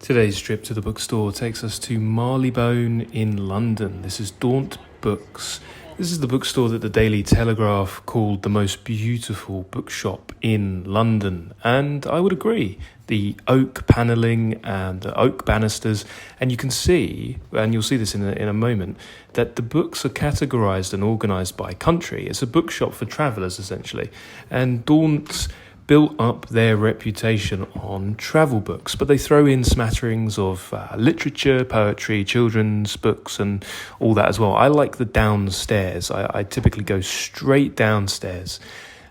Today's trip to the bookstore takes us to Marylebone in London. This is Daunt Books. This is the bookstore that the Daily Telegraph called the most beautiful bookshop in London. And I would agree. The oak panelling and the oak banisters. And you can see, and you'll see this in a moment, that the books are categorised and organised by country. It's a bookshop for travellers, essentially. And Daunt built up their reputation on travel books, but they throw in smatterings of literature, poetry, children's books, and all that as well. I like the downstairs. I typically go straight downstairs.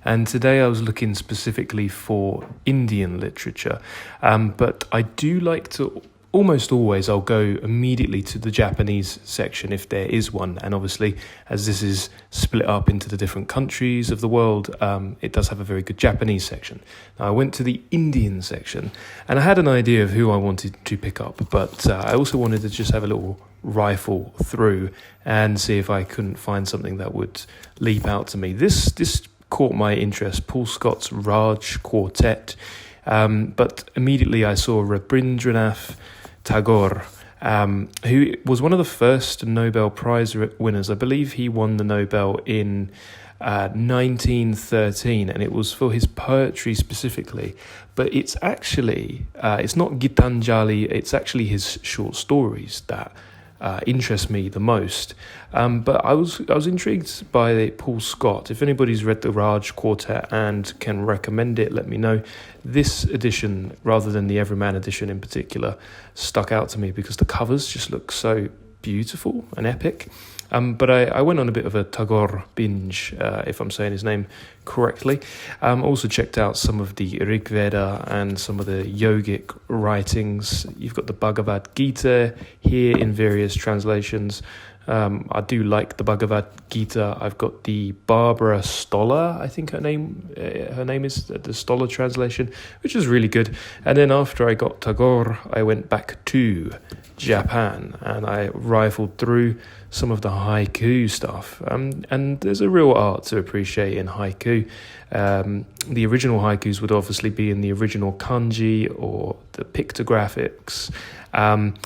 And today I was looking specifically for Indian literature, but I do like to, almost always, I'll go immediately to the Japanese section if there is one. And obviously, as this is split up into the different countries of the world, it does have a very good Japanese section. Now, I went to the Indian section, and I had an idea of who I wanted to pick up, but I also wanted to just have a little rifle through and see if I couldn't find something that would leap out to me. This caught my interest, Paul Scott's Raj Quartet, but immediately I saw Rabindranath Tagore, who was one of the first Nobel Prize winners. I believe he won the Nobel in 1913, and it was for his poetry specifically. But it's actually, it's not Gitanjali, it's actually his short stories that interest me the most. But I was intrigued by Paul Scott. If anybody's read the Raj Quartet and can recommend it, let me know. This edition, rather than the Everyman edition in particular, stuck out to me because the covers just look so beautiful and epic. But I went on a bit of a Tagore binge, if I'm saying his name correctly. Also checked out some of the Rig Veda and some of the yogic writings. You've got the Bhagavad Gita here in various translations. I do like the Bhagavad Gita. I've got the Barbara Stoller, I think her name is, the Stoller translation, which is really good. And then after I got Tagore, I went back to Japan and I rifled through some of the haiku stuff. And there's a real art to appreciate in haiku. The original haikus would obviously be in the original kanji or the pictographics.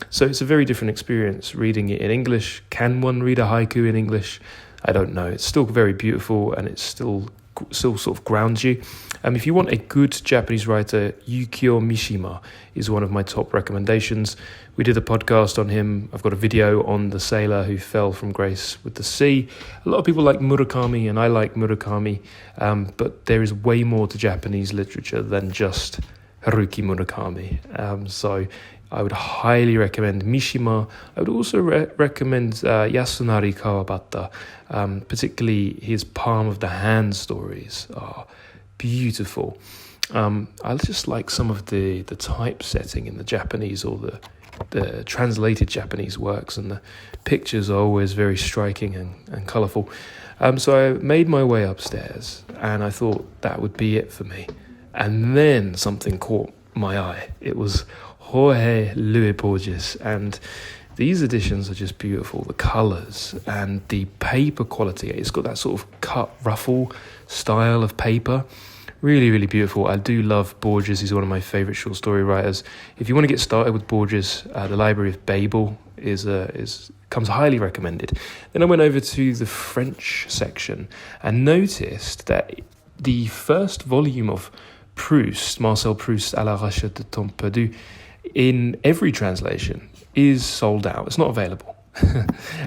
So it's a very different experience reading it in English. Can one read a haiku in English? I don't know. It's still very beautiful and it's still sort of grounds you. If you want a good Japanese writer, Yukio Mishima is one of my top recommendations. We did a podcast on him. I've got a video on the sailor who fell from grace with the sea. A lot of people like Murakami, and I like Murakami, but there is way more to Japanese literature than just Haruki Murakami. So I would highly recommend Mishima. I would also recommend Yasunari Kawabata, particularly his palm of the hand stories are beautiful. I just like some of the typesetting in the Japanese or the translated Japanese works, and the pictures are always very striking and colourful. So I made my way upstairs and I thought that would be it for me. And then something caught my eye. It was Jorge Luis Borges, and these editions are just beautiful. The colours and the paper quality. It's got that sort of cut ruffle style of paper. Really, really beautiful. I do love Borges. He's one of my favourite short story writers. If you want to get started with Borges, the Library of Babel comes highly recommended. Then I went over to the French section and noticed that the first volume of Proust, Marcel Proust, À la recherche de temps perdu, in every translation is sold out. It's not available,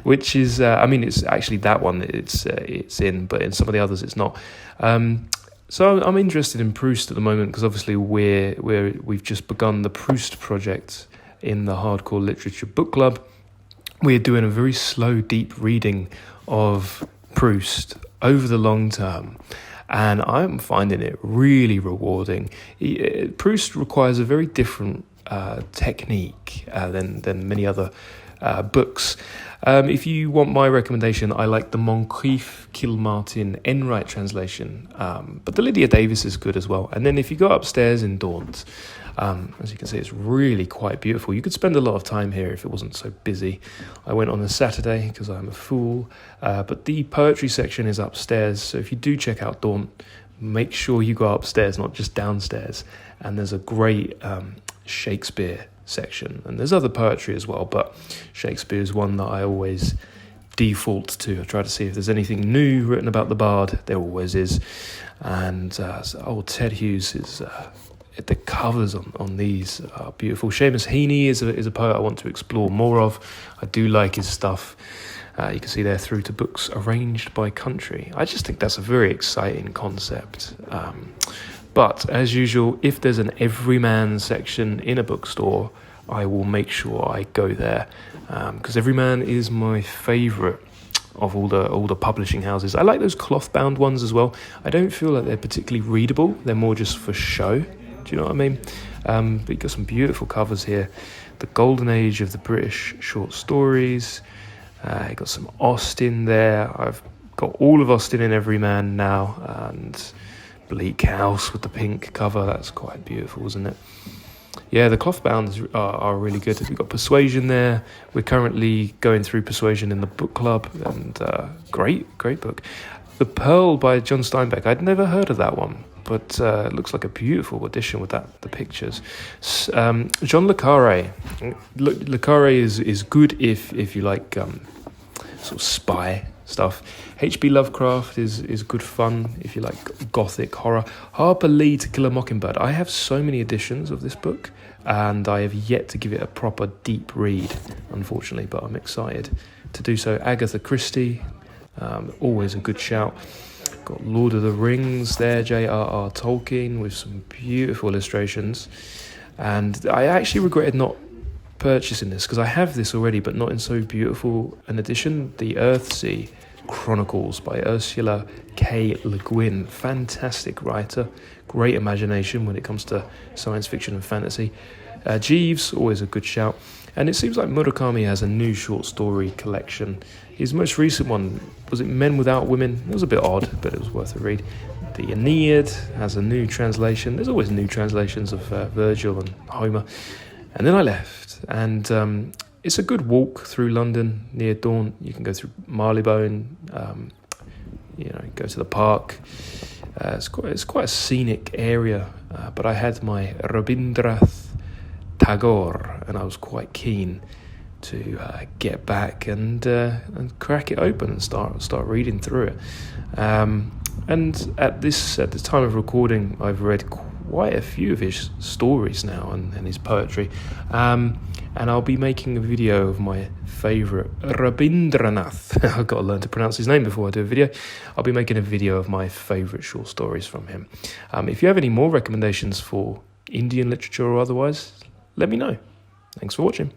which is, it's actually that one that it's in, but in some of the others it's not. So I'm interested in Proust at the moment because obviously we've just begun the Proust project in the Hardcore Literature Book Club. We're doing a very slow, deep reading of Proust over the long term, and I'm finding it really rewarding. Proust requires a very different technique than many other books. If you want my recommendation, I like the Moncrief Kilmartin Enright translation, but the Lydia Davis is good as well. And then if you go upstairs in Daunt, as you can see, it's really quite beautiful. You could spend a lot of time here if it wasn't so busy. I went on a Saturday because I'm a fool, but the poetry section is upstairs, so if you do check out Daunt, make sure you go upstairs, not just downstairs. And there's a great Shakespeare section, and there's other poetry as well, but Shakespeare is one that I always default to. I try to see if there's anything new written about the bard. There always is. And Ted Hughes is the covers on these are beautiful. Seamus Heaney is a poet I want to explore more of. I do like his stuff. You can see there through to books arranged by country. I just think that's a very exciting concept. But as usual, if there's an Everyman section in a bookstore, I will make sure I go there, because Everyman is my favourite of all the publishing houses. I like those cloth-bound ones as well. I don't feel like they're particularly readable. They're more just for show. Do you know what I mean? But you've got some beautiful covers here. The golden age of the British short stories. You've got some Austen there. I've got all of Austen in Everyman now, and Bleak House with the pink cover. That's quite beautiful, isn't it? Yeah, the cloth-bounds are really good. We've got Persuasion there. We're currently going through Persuasion in the book club, and great book. The Pearl by John Steinbeck. I'd never heard of that one, but it looks like a beautiful edition with the pictures. John le Carré. Le Carré is good if you like sort of spy stuff. H.P. Lovecraft is good fun if you like gothic horror. Harper Lee, To Kill a Mockingbird. I have so many editions of this book, and I have yet to give it a proper deep read, unfortunately, but I'm excited to do so. Agatha Christie, always a good shout. Got Lord of the Rings there, J.R.R. Tolkien, with some beautiful illustrations. And I actually regretted not purchasing this, because I have this already, but not in so beautiful an edition. The Earthsea Chronicles by Ursula K. Le Guin. Fantastic writer, great imagination when it comes to science fiction and fantasy. Jeeves, always a good shout. And it seems like Murakami has a new short story collection. His most recent one, was it Men Without Women? It was a bit odd, but it was worth a read. The Aeneid has a new translation. There's always new translations of Virgil and Homer. And then I left, and it's a good walk through London near Daunt. You can go through Marylebone, go to the park. It's quite a scenic area, but I had my Rabindranath Tagore, and I was quite keen to get back and crack it open and start reading through it. And at this time of recording, I've read quite a few of his stories now and his poetry. And I'll be making a video of my favourite Rabindranath. I've got to learn to pronounce his name before I do a video. I'll be making a video of my favourite short stories from him. If you have any more recommendations for Indian literature or otherwise, let me know. Thanks for watching.